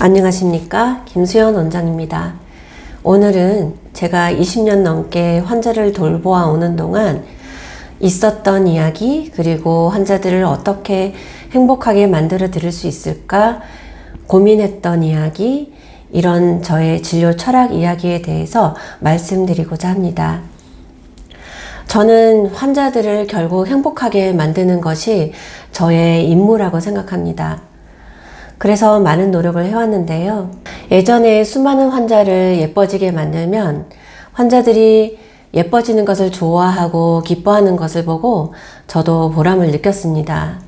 안녕하십니까, 김수연 원장입니다. 오늘은 제가 20년 넘게 환자를 돌보아 오는 동안 있었던 이야기, 그리고 환자들을 어떻게 행복하게 만들어 드릴 수 있을까 고민했던 이야기, 이런 저의 진료 철학 이야기에 대해서 말씀드리고자 합니다. 저는 환자들을 결국 행복하게 만드는 것이 저의 임무라고 생각합니다. 그래서 많은 노력을 해왔는데요. 예전에 수많은 환자를 예뻐지게 만들면 환자들이 예뻐지는 것을 좋아하고 기뻐하는 것을 보고 저도 보람을 느꼈습니다.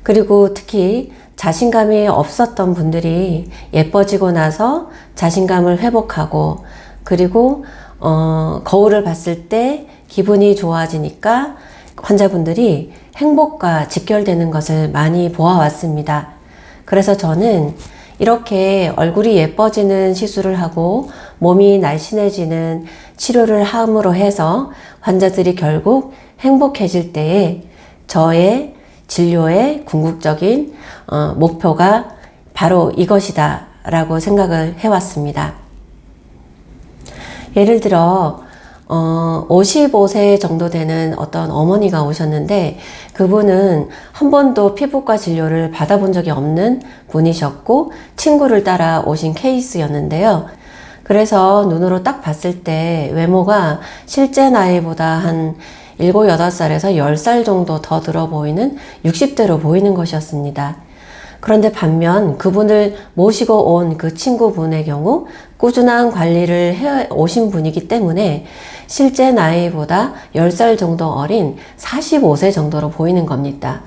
그리고 특히 자신감이 없었던 분들이 예뻐지고 나서 자신감을 회복하고, 그리고 거울을 봤을 때 기분이 좋아지니까 환자분들이 행복과 직결되는 것을 많이 보아왔습니다. 그래서 저는 이렇게 얼굴이 예뻐지는 시술을 하고 몸이 날씬해지는 치료를 함으로 해서 환자들이 결국 행복해질 때에 저의 진료의 궁극적인 목표가 바로 이것이다 라고 생각을 해왔습니다. 예를 들어 55세 정도 되는 어떤 어머니가 오셨는데, 그분은 한 번도 피부과 진료를 받아본 적이 없는 분이셨고 친구를 따라 오신 케이스였는데요. 그래서 눈으로 딱 봤을 때 외모가 실제 나이보다 한 7, 8살에서 10살 정도 더 들어 보이는 60대로 보이는 것이었습니다. 그런데 반면 그분을 모시고 온 그 친구분의 경우 꾸준한 관리를 해 오신 분이기 때문에 실제 나이보다 10살 정도 어린 45세 정도로 보이는 겁니다.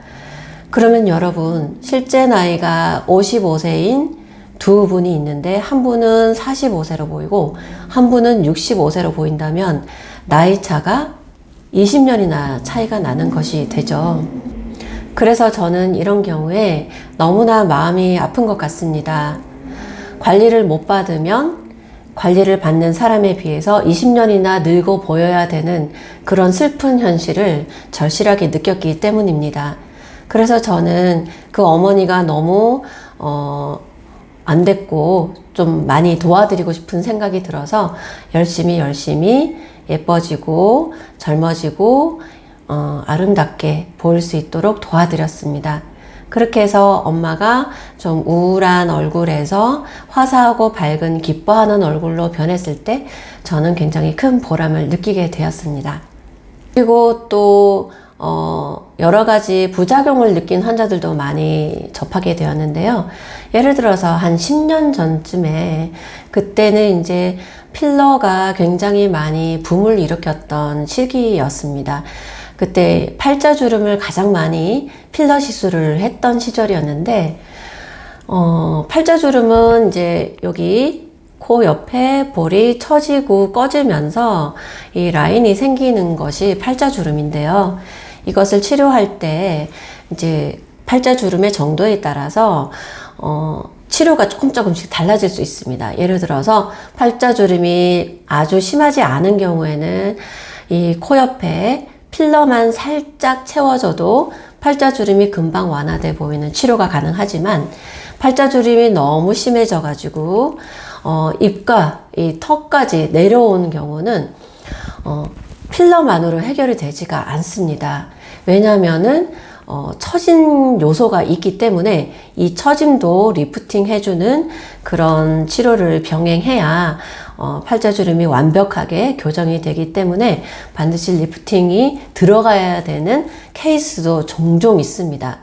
그러면 여러분, 실제 나이가 55세인 두 분이 있는데 한 분은 45세로 보이고 한 분은 65세로 보인다면 나이 차가 20년이나 차이가 나는 것이 되죠. 그래서 저는 이런 경우에 너무나 마음이 아픈 것 같습니다. 관리를 못 받으면 관리를 받는 사람에 비해서 20년이나 늙어 보여야 되는 그런 슬픈 현실을 절실하게 느꼈기 때문입니다. 그래서 저는 그 어머니가 너무 안 됐고 좀 많이 도와드리고 싶은 생각이 들어서 열심히 예뻐지고 젊어지고 아름답게 보일 수 있도록 도와드렸습니다. 그렇게 해서 엄마가 좀 우울한 얼굴에서 화사하고 밝은 기뻐하는 얼굴로 변했을 때 저는 굉장히 큰 보람을 느끼게 되었습니다. 그리고 또 여러 가지 부작용을 느낀 환자들도 많이 접하게 되었는데요. 예를 들어서 한 10년 전쯤에, 그때는 이제 필러가 굉장히 많이 붐을 일으켰던 시기였습니다. 그때 팔자주름을 가장 많이 필러 시술을 했던 시절이었는데, 팔자주름은 이제 여기 코 옆에 볼이 처지고 꺼지면서 이 라인이 생기는 것이 팔자주름인데요. 이것을 치료할 때 이제 팔자주름의 정도에 따라서 치료가 조금씩 달라질 수 있습니다. 예를 들어서 팔자주름이 아주 심하지 않은 경우에는 이 코 옆에 필러만 살짝 채워져도 팔자주름이 금방 완화돼 보이는 치료가 가능하지만, 팔자주름이 너무 심해져 가지고 입과 이 턱까지 내려오는 경우는 필러만으로 해결이 되지가 않습니다. 왜냐하면은 처진 요소가 있기 때문에 이 처짐도 리프팅 해주는 그런 치료를 병행해야 팔자주름이 완벽하게 교정이 되기 때문에 반드시 리프팅이 들어가야 되는 케이스도 종종 있습니다.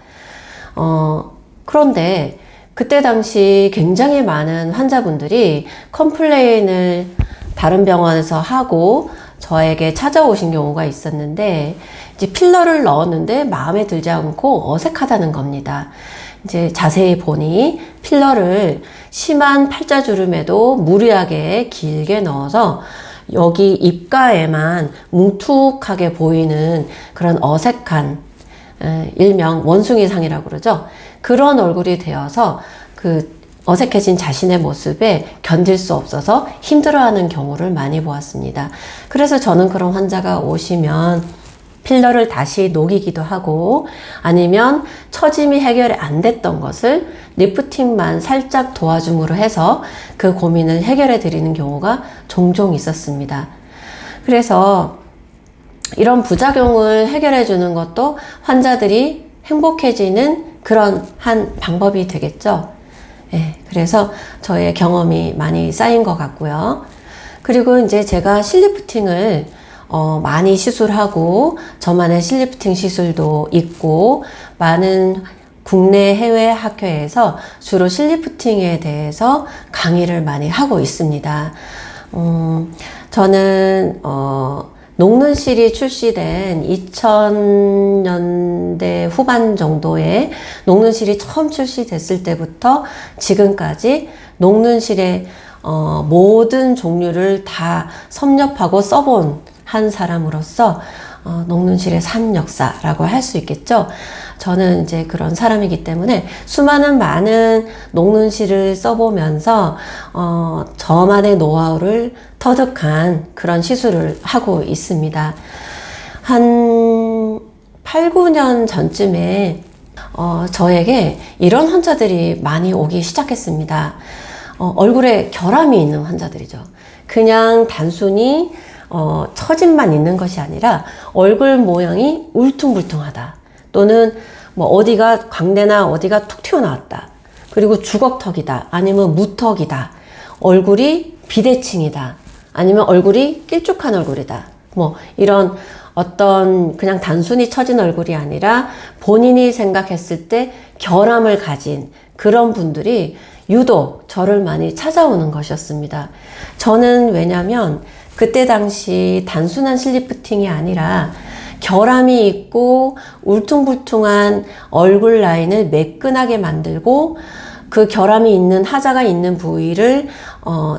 그런데 그때 당시 굉장히 많은 환자분들이 컴플레인을 다른 병원에서 하고 저에게 찾아오신 경우가 있었는데, 이제 필러를 넣었는데 마음에 들지 않고 어색하다는 겁니다. 이제 자세히 보니 필러를 심한 팔자주름에도 무리하게 길게 넣어서 여기 입가에만 뭉툭하게 보이는 그런 어색한, 일명 원숭이상이라고 그러죠. 그런 얼굴이 되어서 그 어색해진 자신의 모습에 견딜 수 없어서 힘들어하는 경우를 많이 보았습니다. 그래서 저는 그런 환자가 오시면 필러를 다시 녹이기도 하고, 아니면 처짐이 해결이 안 됐던 것을 리프팅만 살짝 도와줌으로 해서 그 고민을 해결해 드리는 경우가 종종 있었습니다. 그래서 이런 부작용을 해결해 주는 것도 환자들이 행복해지는 그런 한 방법이 되겠죠. 예, 그래서 저의 경험이 많이 쌓인 것 같고요. 그리고 이제 제가 실리프팅을 많이 시술하고, 저만의 실리프팅 시술도 있고, 많은 국내 해외 학회에서 주로 실리프팅에 대해서 강의를 많이 하고 있습니다. 저는 녹는실이 출시된 2000년대 후반 정도에 녹는실이 처음 출시됐을 때부터 지금까지 녹는실의 모든 종류를 다 섭렵하고 써본 한 사람으로서 녹는실의 삶 역사라고 할 수 있겠죠. 저는 이제 그런 사람이기 때문에 수많은 많은 녹는실을 써보면서 저만의 노하우를 터득한 그런 시술을 하고 있습니다. 한 8, 9년 전쯤에 저에게 이런 환자들이 많이 오기 시작했습니다. 얼굴에 결함이 있는 환자들이죠. 그냥 단순히 처짐만 있는 것이 아니라 얼굴 모양이 울퉁불퉁하다. 또는 뭐 어디가 광대나 어디가 툭 튀어나왔다. 그리고 주걱턱이다. 아니면 무턱이다. 얼굴이 비대칭이다. 아니면 얼굴이 길쭉한 얼굴이다. 뭐 이런 어떤 그냥 단순히 처진 얼굴이 아니라 본인이 생각했을 때 결함을 가진 그런 분들이 유독 저를 많이 찾아오는 것이었습니다. 저는 왜냐면 그때 당시 단순한 실리프팅이 아니라 결함이 있고 울퉁불퉁한 얼굴 라인을 매끈하게 만들고, 그 결함이 있는 하자가 있는 부위를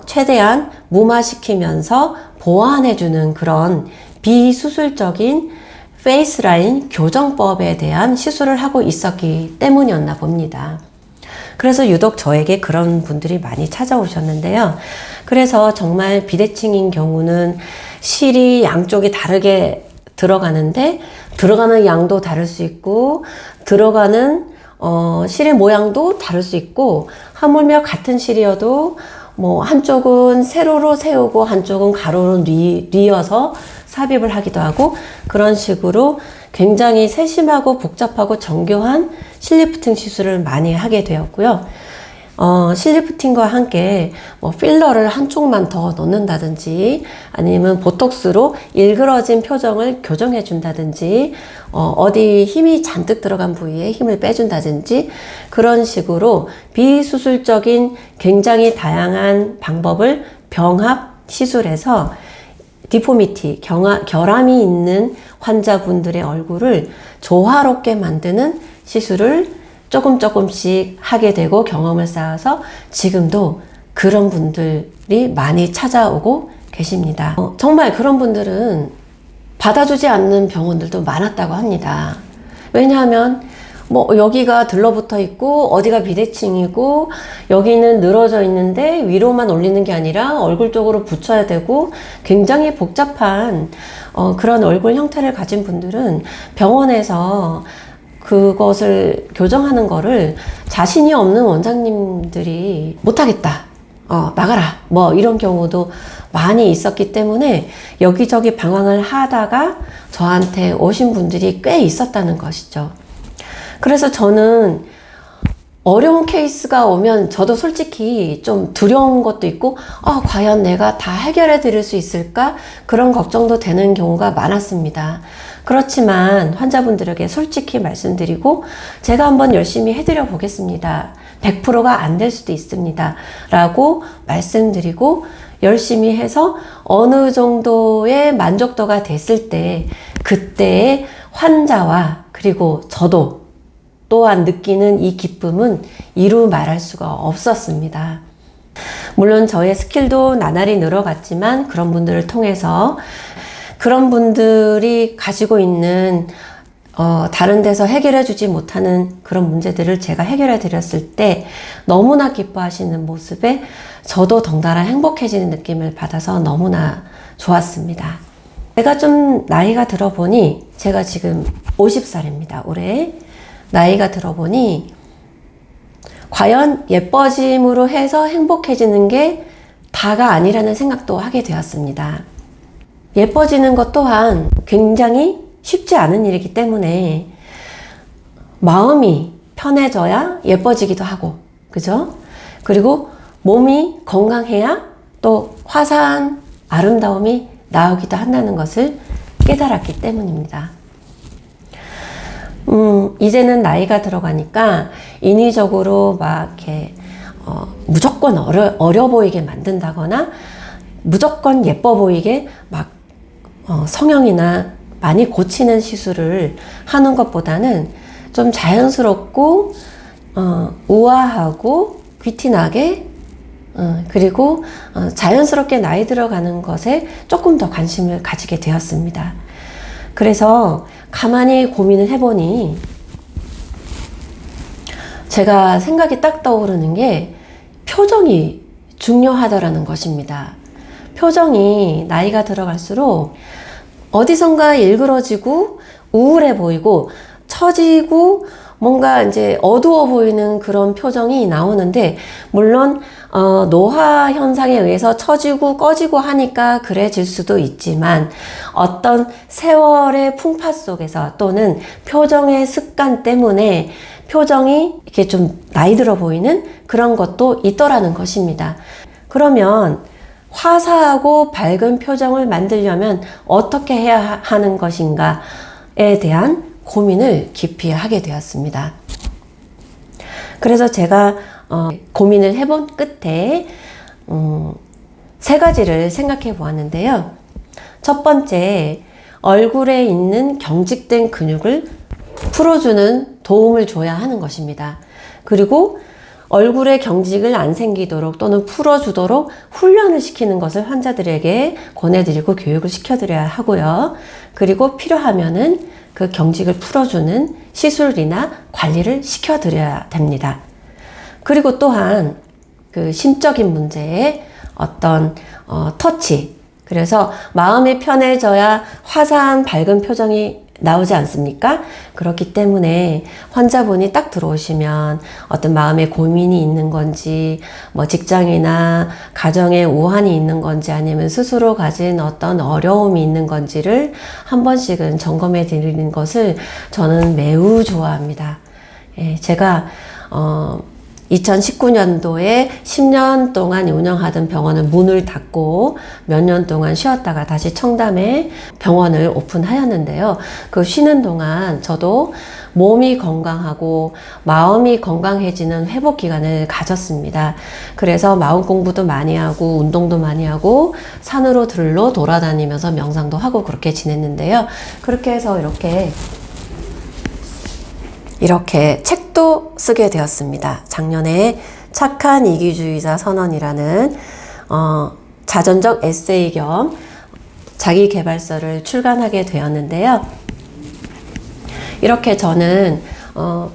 최대한 무마시키면서 보완해주는 그런 비수술적인 페이스라인 교정법에 대한 시술을 하고 있었기 때문이었나 봅니다. 그래서 유독 저에게 그런 분들이 많이 찾아오셨는데요. 그래서 정말 비대칭인 경우는 실이 양쪽이 다르게 들어가는데, 들어가는 양도 다를 수 있고, 들어가는 실의 모양도 다를 수 있고, 하물며 같은 실이어도 뭐 한쪽은 세로로 세우고 한쪽은 가로로 뉘어서 삽입을 하기도 하고, 그런 식으로 굉장히 세심하고 복잡하고 정교한 실리프팅 시술을 많이 하게 되었고요. 실리프팅과 함께 뭐 필러를 한쪽만 더 넣는다든지, 아니면 보톡스로 일그러진 표정을 교정해 준다든지, 어디 힘이 잔뜩 들어간 부위에 힘을 빼준다든지, 그런 식으로 비수술적인 굉장히 다양한 방법을 병합 시술해서 디포미티, 결함이 있는 환자분들의 얼굴을 조화롭게 만드는 시술을 조금씩 하게 되고 경험을 쌓아서 지금도 그런 분들이 많이 찾아오고 계십니다. 정말 그런 분들은 받아주지 않는 병원들도 많았다고 합니다. 왜냐하면 뭐 여기가 들러붙어 있고 어디가 비대칭이고 여기는 늘어져 있는데 위로만 올리는 게 아니라 얼굴 쪽으로 붙여야 되고 굉장히 복잡한 그런 얼굴 형태를 가진 분들은 병원에서 그것을 교정하는 거를 자신이 없는 원장님들이 못하겠다, 나가라, 뭐 이런 경우도 많이 있었기 때문에 여기저기 방황을 하다가 저한테 오신 분들이 꽤 있었다는 것이죠. 그래서 저는 어려운 케이스가 오면 저도 솔직히 좀 두려운 것도 있고, 과연 내가 다 해결해 드릴 수 있을까? 그런 걱정도 되는 경우가 많았습니다. 그렇지만 환자분들에게 솔직히 말씀드리고, 제가 한번 열심히 해드려 보겠습니다. 100%가 안 될 수도 있습니다. 라고 말씀드리고, 열심히 해서 어느 정도의 만족도가 됐을 때, 그때의 환자와 그리고 저도 또한 느끼는 이 기쁨은 이루 말할 수가 없었습니다. 물론 저의 스킬도 나날이 늘어갔지만 그런 분들을 통해서 그런 분들이 가지고 있는 다른 데서 해결해 주지 못하는 그런 문제들을 제가 해결해 드렸을 때 너무나 기뻐하시는 모습에 저도 덩달아 행복해지는 느낌을 받아서 너무나 좋았습니다. 제가 좀 나이가 들어보니, 제가 지금 50살입니다. 올해. 나이가 들어보니 과연 예뻐짐으로 해서 행복해지는 게 다가 아니라는 생각도 하게 되었습니다. 예뻐지는 것 또한 굉장히 쉽지 않은 일이기 때문에 마음이 편해져야 예뻐지기도 하고, 그죠? 그리고 몸이 건강해야 또 화사한 아름다움이 나오기도 한다는 것을 깨달았기 때문입니다. 이제는 나이가 들어가니까 인위적으로 막 이렇게 무조건 어려 보이게 만든다거나 무조건 예뻐 보이게 막 성형이나 많이 고치는 시술을 하는 것보다는 좀 자연스럽고 우아하고 귀티나게 그리고 자연스럽게 나이 들어가는 것에 조금 더 관심을 가지게 되었습니다. 그래서 가만히 고민을 해보니 제가 생각이 딱 떠오르는 게 표정이 중요하다라는 것입니다. 표정이 나이가 들어갈수록 어디선가 일그러지고 우울해 보이고 처지고 뭔가 이제 어두워 보이는 그런 표정이 나오는데, 물론 노화 현상에 의해서 처지고 꺼지고 하니까 그래질 수도 있지만 어떤 세월의 풍파 속에서 또는 표정의 습관 때문에 표정이 이렇게 좀 나이 들어 보이는 그런 것도 있더라는 것입니다. 그러면 화사하고 밝은 표정을 만들려면 어떻게 해야 하는 것인가에 대한 고민을 깊이 하게 되었습니다. 그래서 제가 고민을 해본 끝에 세 가지를 생각해 보았는데요. 첫 번째, 얼굴에 있는 경직된 근육을 풀어주는 도움을 줘야 하는 것입니다. 그리고 얼굴에 경직을 안 생기도록 또는 풀어주도록 훈련을 시키는 것을 환자들에게 권해드리고 교육을 시켜드려야 하고요. 그리고 필요하면은 그 경직을 풀어주는 시술이나 관리를 시켜드려야 됩니다. 그리고 또한 그 심적인 문제에 어떤 터치, 그래서 마음이 편해져야 화사한 밝은 표정이 나오지 않습니까? 그렇기 때문에 환자분이 딱 들어오시면 어떤 마음의 고민이 있는 건지, 뭐 직장이나 가정에 우환이 있는 건지, 아니면 스스로 가진 어떤 어려움이 있는 건지를 한 번씩은 점검해 드리는 것을 저는 매우 좋아합니다. 예, 제가 2019년도에 10년 동안 운영하던 병원을 문을 닫고 몇 년 동안 쉬었다가 다시 청담에 병원을 오픈하였는데요. 그 쉬는 동안 저도 몸이 건강하고 마음이 건강해지는 회복 기간을 가졌습니다. 그래서 마음 공부도 많이 하고 운동도 많이 하고 산으로 들로 돌아다니면서 명상도 하고 그렇게 지냈는데요. 그렇게 해서 이렇게 책도 쓰게 되었습니다. 작년에 착한 이기주의자 선언이라는 자전적 에세이 겸 자기계발서를 출간하게 되었는데요. 이렇게 저는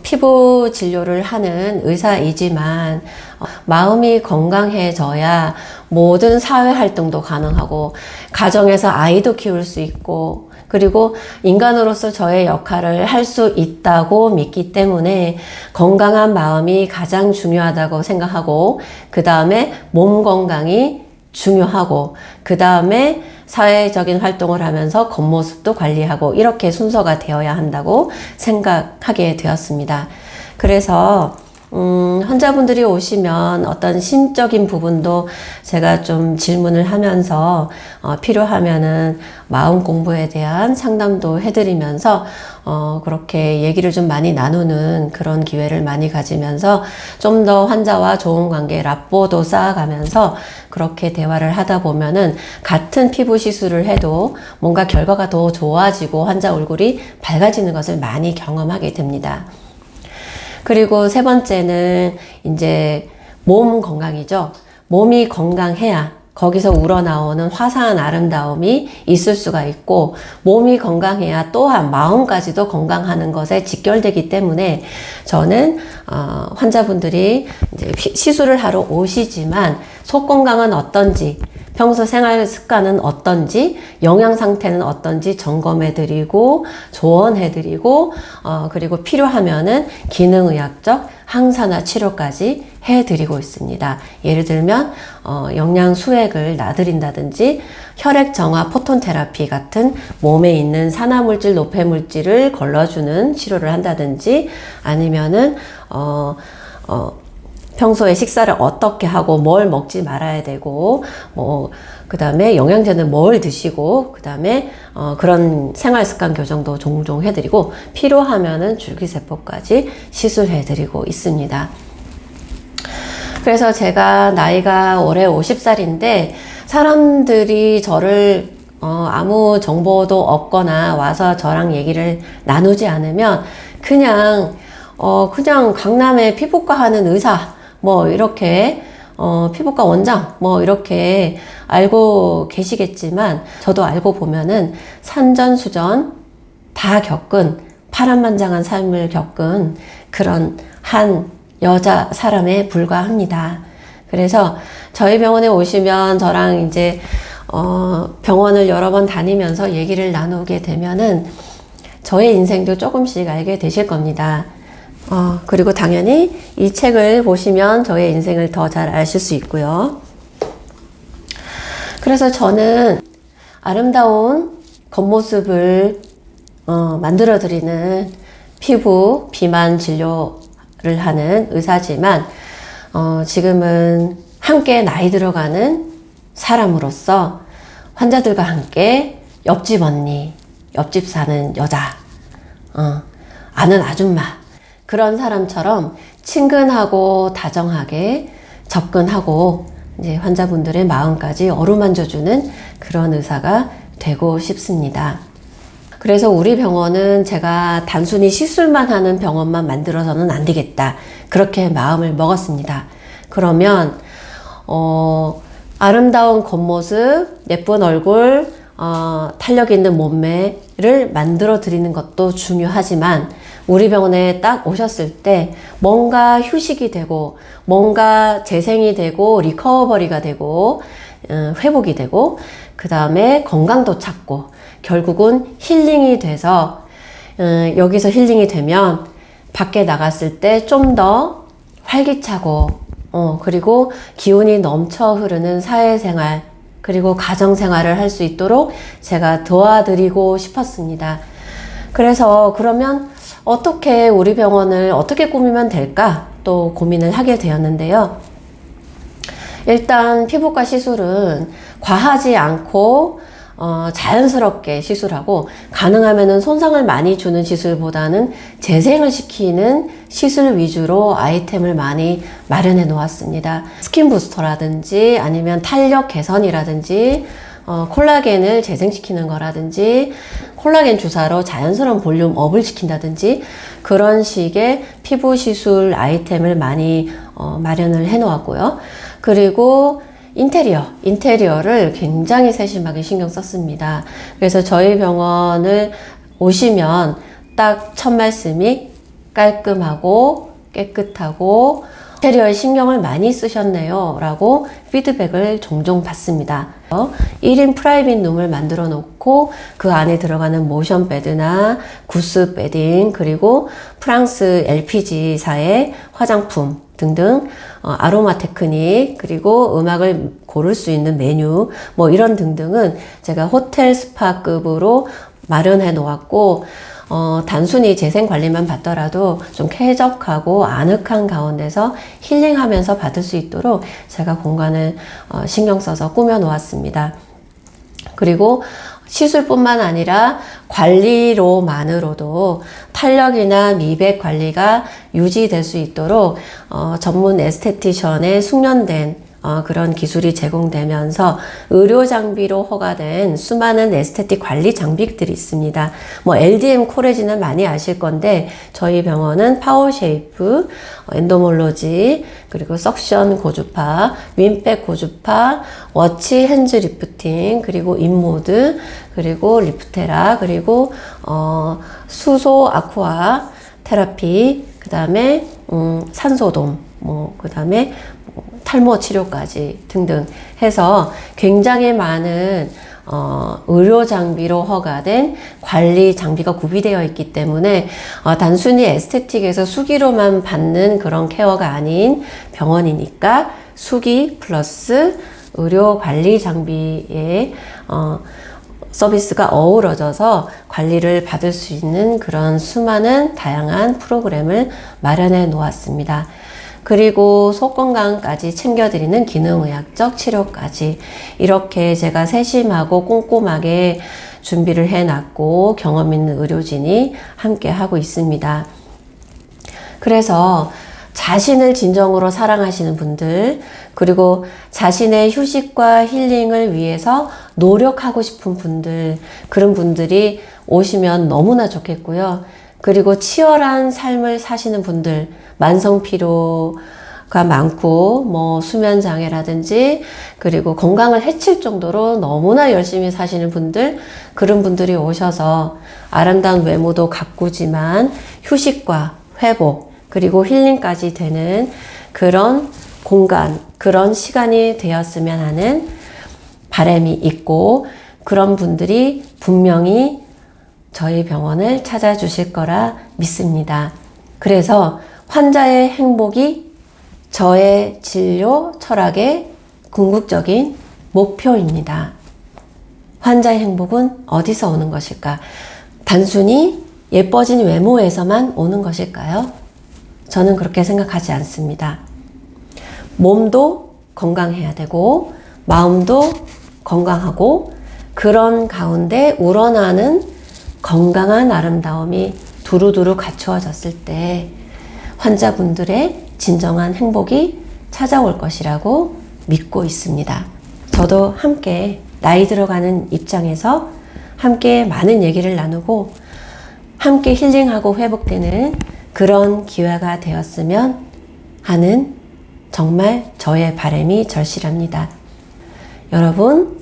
피부 진료를 하는 의사이지만 마음이 건강해져야 모든 사회 활동도 가능하고 가정에서 아이도 키울 수 있고, 그리고 인간으로서 저의 역할을 할 수 있다고 믿기 때문에 건강한 마음이 가장 중요하다고 생각하고, 그 다음에 몸 건강이 중요하고, 그 다음에 사회적인 활동을 하면서 겉모습도 관리하고, 이렇게 순서가 되어야 한다고 생각하게 되었습니다. 그래서 환자분들이 오시면 어떤 심적인 부분도 제가 좀 질문을 하면서 필요하면은 마음 공부에 대한 상담도 해드리면서 그렇게 얘기를 좀 많이 나누는 그런 기회를 많이 가지면서 좀 더 환자와 좋은 관계, 라뽀도 쌓아가면서 그렇게 대화를 하다 보면은 같은 피부 시술을 해도 뭔가 결과가 더 좋아지고 환자 얼굴이 밝아지는 것을 많이 경험하게 됩니다. 그리고 세 번째는 이제 몸 건강이죠. 몸이 건강해야 거기서 우러나오는 화사한 아름다움이 있을 수가 있고, 몸이 건강해야 또한 마음까지도 건강하는 것에 직결되기 때문에 저는 환자분들이 이제 시술을 하러 오시지만 속 건강은 어떤지, 평소 생활 습관은 어떤지, 영양 상태는 어떤지 점검해드리고, 조언해드리고, 그리고 필요하면은 기능의학적 항산화 치료까지 해드리고 있습니다. 예를 들면 영양 수액을 놔드린다든지 혈액 정화 포톤 테라피 같은 몸에 있는 산화물질, 노폐물질을 걸러주는 치료를 한다든지, 아니면은 평소에 식사를 어떻게 하고 뭘 먹지 말아야 되고, 그 다음에 영양제는 뭘 드시고, 그 다음에 그런 생활습관 교정도 종종 해드리고, 필요하면은 줄기세포까지 시술해드리고 있습니다. 그래서 제가 나이가 올해 50살인데 사람들이 저를 아무 정보도 없거나 와서 저랑 얘기를 나누지 않으면 그냥 강남에 피부과 하는 의사 이렇게 피부과 원장 이렇게 알고 계시겠지만, 저도 알고 보면은 산전수전 다 겪은, 파란만장한 삶을 겪은 그런 한 여자 사람에 불과합니다. 그래서 저희 병원에 오시면 저랑 이제 병원을 여러 번 다니면서 얘기를 나누게 되면은 저의 인생도 조금씩 알게 되실 겁니다. 그리고 당연히 이 책을 보시면 저의 인생을 더 잘 아실 수 있고요. 그래서 저는 아름다운 겉모습을 만들어 드리는 피부 비만 진료를 하는 의사지만, 지금은 함께 나이 들어가는 사람으로서 환자들과 함께 옆집 언니, 옆집 사는 여자, 아는 아줌마, 그런 사람처럼 친근하고 다정하게 접근하고 이제 환자분들의 마음까지 어루만져주는 그런 의사가 되고 싶습니다. 그래서 우리 병원은 제가 단순히 시술만 하는 병원만 만들어서는 안 되겠다, 그렇게 마음을 먹었습니다. 그러면 아름다운 겉모습, 예쁜 얼굴, 탄력 있는 몸매를 만들어 드리는 것도 중요하지만, 우리 병원에 딱 오셨을 때 뭔가 휴식이 되고, 뭔가 재생이 되고, 리커버리가 되고, 회복이 되고, 그 다음에 건강도 찾고, 결국은 힐링이 돼서, 여기서 힐링이 되면 밖에 나갔을 때 좀 더 활기차고, 그리고 기운이 넘쳐 흐르는 사회생활, 그리고 가정생활을 할 수 있도록 제가 도와드리고 싶었습니다. 그래서 그러면 어떻게 우리 병원을 어떻게 꾸미면 될까 또 고민을 하게 되었는데요. 일단 피부과 시술은 과하지 않고 자연스럽게 시술하고, 가능하면은 손상을 많이 주는 시술보다는 재생을 시키는 시술 위주로 아이템을 많이 마련해 놓았습니다. 스킨 부스터라든지 아니면 탄력 개선이라든지 콜라겐을 재생시키는 거라든지 콜라겐 주사로 자연스러운 볼륨 업을 시킨다든지 그런 식의 피부 시술 아이템을 많이 마련을 해 놓았고요. 그리고 인테리어를 굉장히 세심하게 신경 썼습니다. 그래서 저희 병원을 오시면 딱 첫 말씀이 깔끔하고 깨끗하고 인테리어에 신경을 많이 쓰셨네요 라고 피드백을 종종 받습니다. 1인 프라이빗 룸을 만들어 놓고 그 안에 들어가는 모션 베드나 구스 베딩, 그리고 프랑스 LPG사의 화장품 등등, 아로마 테크닉, 그리고 음악을 고를 수 있는 메뉴 이런 등등은 제가 호텔 스파급으로 마련해 놓았고, 단순히 재생 관리만 받더라도 좀 쾌적하고 아늑한 가운데서 힐링하면서 받을 수 있도록 제가 공간을 신경 써서 꾸며 놓았습니다. 그리고 시술뿐만 아니라 관리로만으로도 탄력이나 미백 관리가 유지될 수 있도록 전문 에스테티션의 숙련된 그런 기술이 제공되면서 의료 장비로 허가된 수많은 에스테틱 관리 장비들이 있습니다. LDM 코레지는 많이 아실 건데, 저희 병원은 파워쉐이프, 엔도몰로지, 그리고 석션 고주파, 윈백 고주파, 워치 핸즈 리프팅, 그리고 인모드, 그리고 리프테라, 그리고 수소 아쿠아 테라피, 그 다음에 산소돔, 그 다음에 탈모 치료까지 등등 해서 굉장히 많은 의료 장비로 허가된 관리 장비가 구비되어 있기 때문에 단순히 에스테틱에서 수기로만 받는 그런 케어가 아닌 병원이니까 수기 플러스 의료 관리 장비의 서비스가 어우러져서 관리를 받을 수 있는 그런 수많은 다양한 프로그램을 마련해 놓았습니다. 그리고 속건강까지 챙겨드리는 기능의학적 치료까지 이렇게 제가 세심하고 꼼꼼하게 준비를 해놨고 경험 있는 의료진이 함께 하고 있습니다. 그래서 자신을 진정으로 사랑하시는 분들, 그리고 자신의 휴식과 힐링을 위해서 노력하고 싶은 분들, 그런 분들이 오시면 너무나 좋겠고요. 그리고 치열한 삶을 사시는 분들, 만성 피로가 많고 뭐 수면 장애라든지 그리고 건강을 해칠 정도로 너무나 열심히 사시는 분들, 그런 분들이 오셔서 아름다운 외모도 가꾸지만 휴식과 회복 그리고 힐링까지 되는 그런 공간, 그런 시간이 되었으면 하는 바람이 있고, 그런 분들이 분명히 저희 병원을 찾아주실 거라 믿습니다. 그래서 환자의 행복이 저의 진료 철학의 궁극적인 목표입니다. 환자의 행복은 어디서 오는 것일까? 단순히 예뻐진 외모에서만 오는 것일까요? 저는 그렇게 생각하지 않습니다. 몸도 건강해야 되고 마음도 건강하고 그런 가운데 우러나는 건강한 아름다움이 두루두루 갖추어졌을 때 환자분들의 진정한 행복이 찾아올 것이라고 믿고 있습니다. 저도 함께 나이 들어가는 입장에서 함께 많은 얘기를 나누고 함께 힐링하고 회복되는 그런 기회가 되었으면 하는 정말 저의 바람이 절실합니다. 여러분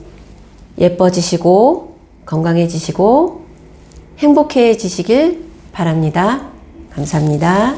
예뻐지시고 건강해지시고 행복해지시길 바랍니다. 감사합니다.